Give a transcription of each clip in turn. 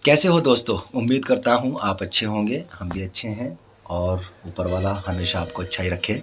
कैसे हो दोस्तों? उम्मीद करता हूँ आप अच्छे होंगे, हम भी अच्छे हैं और ऊपर वाला हमेशा आपको अच्छा ही रखे।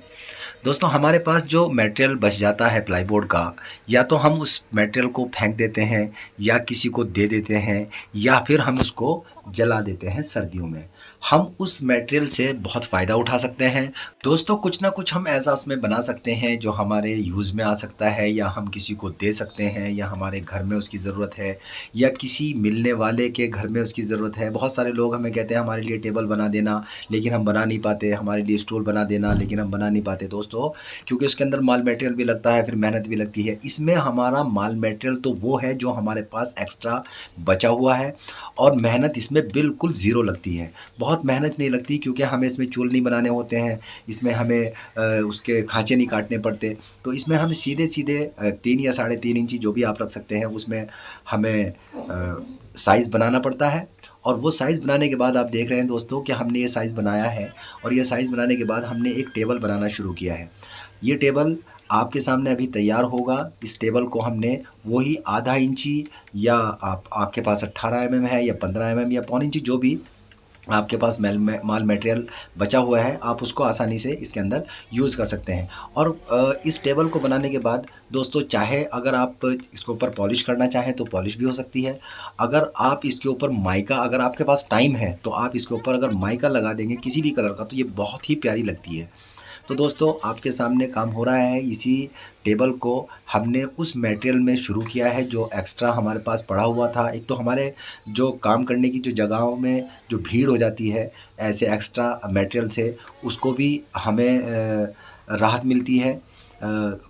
दोस्तों हमारे पास जो मटेरियल बच जाता है प्लाईवुड का, या तो हम उस मटेरियल को फेंक देते हैं या किसी को दे देते हैं या फिर हम उसको जला देते हैं सर्दियों में। हम उस मटेरियल से बहुत फ़ायदा उठा सकते हैं। दोस्तों कुछ ना कुछ हम ऐसा उसमें बना सकते हैं जो हमारे यूज़ में आ सकता है, या हम किसी को दे सकते हैं, या हमारे घर में उसकी ज़रूरत है, या किसी मिलने वाले के घर में उसकी ज़रूरत है। बहुत सारे लोग हमें कहते हैं हमारे लिए टेबल बना देना, लेकिन हम बना नहीं पाते, हमारे लिए स्टूल बना देना, लेकिन हम बना नहीं पाते दोस्तों, क्योंकि उसके अंदर माल मटेरियल भी लगता है, फिर मेहनत भी लगती है। इसमें हमारा माल मटेरियल तो वो है जो हमारे पास एक्स्ट्रा बचा हुआ है, और मेहनत इसमें बिल्कुल ज़ीरो लगती है। बहुत मेहनत नहीं लगती, क्योंकि हमें इसमें चूल नहीं बनाने होते हैं, इसमें हमें उसके खाँचे नहीं काटने पड़ते। तो इसमें हम सीधे-सीधे 3 या साढ़े 3 इंची जो भी आप रख सकते हैं, उसमें हमें साइज़ बनाना पड़ता है। और वो साइज़ बनाने के बाद आप देख रहे हैं दोस्तों कि हमने ये साइज़ बनाया है, और ये साइज़ बनाने के बाद हमने एक टेबल बनाना शुरू किया है। ये टेबल आपके सामने अभी तैयार होगा। इस टेबल को हमने वही आधा इंची, या आपके पास 18 एमएम है या 15 एमएम या पौन इंची, जो भी आपके पास माल मटेरियल बचा हुआ है, आप उसको आसानी से इसके अंदर यूज़ कर सकते हैं। और इस टेबल को बनाने के बाद दोस्तों, चाहे अगर आप इसके ऊपर पॉलिश करना चाहें तो पॉलिश भी हो सकती है। अगर आप इसके ऊपर माइका, अगर आपके पास टाइम है तो आप इसके ऊपर अगर माइका लगा देंगे किसी भी कलर का, तो ये बहुत ही प्यारी लगती है। तो दोस्तों आपके सामने काम हो रहा है। इसी टेबल को हमने उस मटेरियल में शुरू किया है जो एक्स्ट्रा हमारे पास पड़ा हुआ था। एक तो हमारे जो काम करने की जो जगहों में जो भीड़ हो जाती है ऐसे एक्स्ट्रा मटेरियल से, उसको भी हमें राहत मिलती है,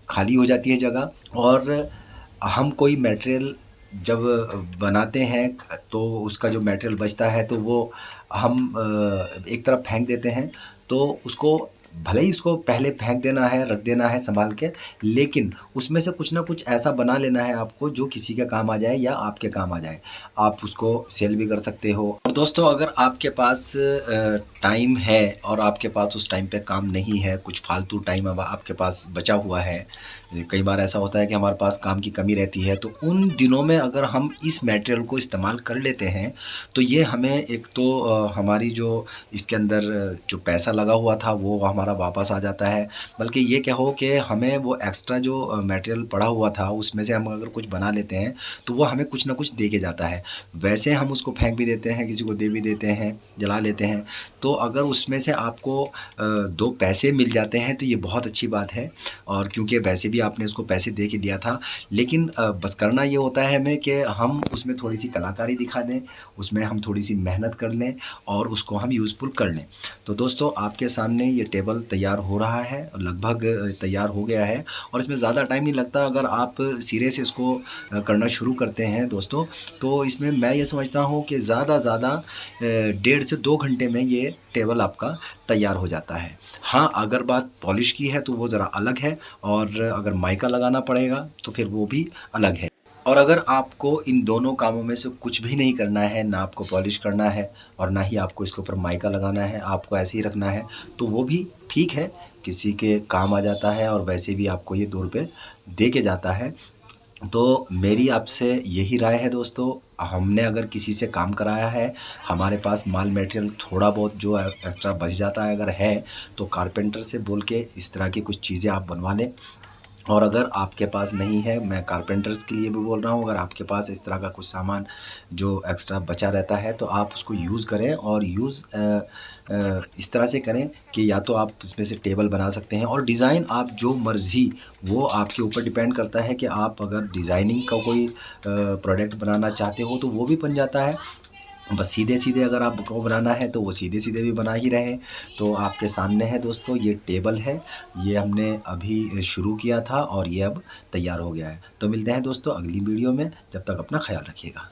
खाली हो जाती है जगह। और हम कोई मटेरियल जब बनाते हैं तो उसका जो मटेरियल बचता है तो वो हम एक तरफ फेंक देते हैं। तो उसको भले ही इसको पहले फेंक देना है, रख देना है सँभाल के, लेकिन उसमें से कुछ ना कुछ ऐसा बना लेना है आपको जो किसी के काम आ जाए या आपके काम आ जाए। आप उसको सेल भी कर सकते हो। और दोस्तों अगर आपके पास टाइम है और आपके पास उस टाइम पे काम नहीं है, कुछ फ़ालतू टाइम अब आपके पास बचा हुआ है, कई बार ऐसा होता है कि हमारे पास काम की कमी रहती है, तो उन दिनों में अगर हम इस मटेरियल को इस्तेमाल कर लेते हैं, तो ये हमें एक तो हमारी जो इसके अंदर जो पैसा लगा हुआ था वो हमारा वापस आ जाता है। बल्कि ये कहो कि हमें वो एक्स्ट्रा जो मटेरियल पड़ा हुआ था उसमें से हम अगर कुछ बना लेते हैं तो वो हमें कुछ ना कुछ दे के जाता है। वैसे हम उसको फेंक भी देते हैं, किसी को दे भी देते हैं, जला लेते हैं। तो अगर उसमें से आपको 2 पैसे मिल जाते हैं तो ये बहुत अच्छी बात है। और क्योंकि वैसे भी आपने उसको पैसे दे के दिया था, लेकिन बस करना ये होता है हमें कि हम उसमें थोड़ी-सी कलाकारी दिखा दें, उसमें हम थोड़ी-सी मेहनत कर लें और उसको हम यूज़फुल कर लें। तो दोस्तों आपके सामने ये टेबल तैयार हो रहा है, लगभग तैयार हो गया है, और इसमें ज़्यादा टाइम नहीं लगता। अगर आप सिरे से इसको करना शुरू करते हैं दोस्तों, तो इसमें मैं ये समझता हूँ कि ज़्यादा 1.5 से 2 घंटे में ये टेबल आपका तैयार हो जाता है। हाँ, अगर बात पॉलिश की है तो वो ज़रा अलग है, और अगर माइका लगाना पड़ेगा तो फिर वो भी अलग है। और अगर आपको इन दोनों कामों में से कुछ भी नहीं करना है, ना आपको पॉलिश करना है और ना ही आपको इसके ऊपर माइका लगाना है, आपको ऐसे ही रखना है, तो वो भी ठीक है, किसी के काम आ जाता है, और वैसे भी आपको ये ₹2 दे के जाता है। तो मेरी आपसे यही राय है दोस्तों, हमने अगर किसी से काम कराया है, हमारे पास माल मटेरियल थोड़ा बहुत जो एक्स्ट्रा बच जाता है अगर है, तो कारपेंटर से बोल के इस तरह की कुछ चीज़ें आप बनवा लें। और अगर आपके पास नहीं है, मैं कारपेंटर्स के लिए भी बोल रहा हूँ, अगर आपके पास इस तरह का कुछ सामान जो एक्स्ट्रा बचा रहता है तो आप उसको यूज़ करें, और यूज़ इस तरह से करें कि या तो आप उसमें से टेबल बना सकते हैं, और डिज़ाइन आप जो मर्ज़ी, वो आपके ऊपर डिपेंड करता है कि आप अगर डिज़ाइनिंग का कोई प्रोडक्ट बनाना चाहते हो तो वो भी बन जाता है। बस सीधे-सीधे अगर आपको बनाना है तो वो सीधे-सीधे भी बना ही रहे हैं। तो आपके सामने है दोस्तों ये टेबल है, ये हमने अभी शुरू किया था और ये अब तैयार हो गया है। तो मिलते हैं दोस्तों अगली वीडियो में, जब तक अपना ख़्याल रखिएगा।